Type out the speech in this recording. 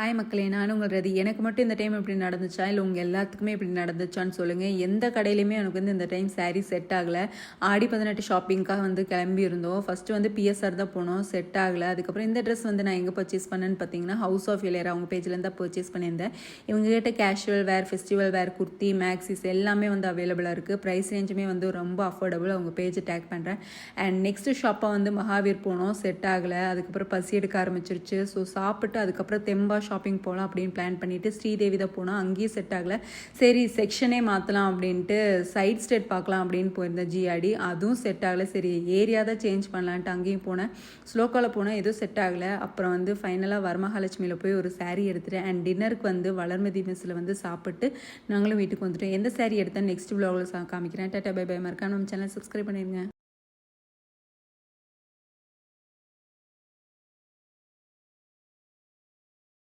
Hi மக்களே, நான் உங்கள் ரதி. எனக்கு மட்டும் இந்த டைம் இப்படி நடந்துச்சா இல்லை உங்கள் எல்லாத்துக்குமே இப்படி நடந்துச்சான்னு சொல்லுங்கள். எந்த கடையிலையுமே எனக்கு வந்து இந்த டைம் சாரீ செட் ஆகலை. ஆடி 18 ஷாப்பிங்காக வந்து கிளம்பி இருந்தோம். ஃபஸ்ட்டு வந்து பிஎஸ்ஆர் தான் போனோம், செட் ஆகலை. அதுக்கப்புறம் இந்த ட்ரெஸ் வந்து நான் எங்கே பர்ச்சேஸ் பண்ணேன்னு பார்த்தீங்கன்னா ஹவுஸ் ஆஃப் இளையரா அவங்க பேஜ்லேருந்து தான் பர்ச்சேஸ் பண்ணியிருந்தேன். இவங்ககிட்ட கேஷுவல் வேர், ஃபெஸ்டிவல் வேர், குர்த்தி, மேக்ஸிஸ் எல்லாமே வந்து அவைலபிளாக இருக்குது. ப்ரைஸ் ரேஞ்சுமே வந்து ரொம்ப அஃபோர்டபுள். அவங்க பேஜை டேக் பண்ணுறேன். அண்ட் நெக்ஸ்ட்டு ஷாப்பாக வந்து மகாவீர் போனோம், செட் ஆகலை. அதுக்கப்புறம் பசி எடுக்க ஆரம்பிச்சிருச்சு. ஸோ சாப்பிட்டு அதுக்கப்புறம் தெம்பா ஷாப்பிங் போகலாம் அப்படின்னு பிளான் பண்ணிவிட்டு ஸ்ரீதேவி தான் போனால் அங்கேயும் செட் ஆகலை. சரி செக்ஷனே மாற்றலாம் அப்படின்ட்டு சைட் ஸ்டேட் பார்க்கலாம் அப்படின்னு போயிருந்தேன் ஜிஆடி. அதுவும் செட் ஆகலை. சரி ஏரியா தான் சேஞ்ச் பண்ணலான்ட்டு அங்கேயும் போனேன். ஸ்லோக்காவில் போனால் எதுவும் செட் ஆகலை. அப்புறம் வந்து ஃபைனலாக வரமகாலட்சுமியில் போய் ஒரு சாரீ எடுத்துட்டேன். அண்ட் டின்னருக்கு வந்து வளர்மதி மெஸ்ஸில் வந்து சாப்பிட்டு நாங்களும் வீட்டுக்கு வந்துட்டோம். எந்த சாரீ எடுத்தேன் நெக்ஸ்ட் விலாகில் காமிக்கிறேன். டாட்டா பை பை. மறக்காம நம்ம சேனல் சப்ஸ்கிரைப் பண்ணிடுங்க.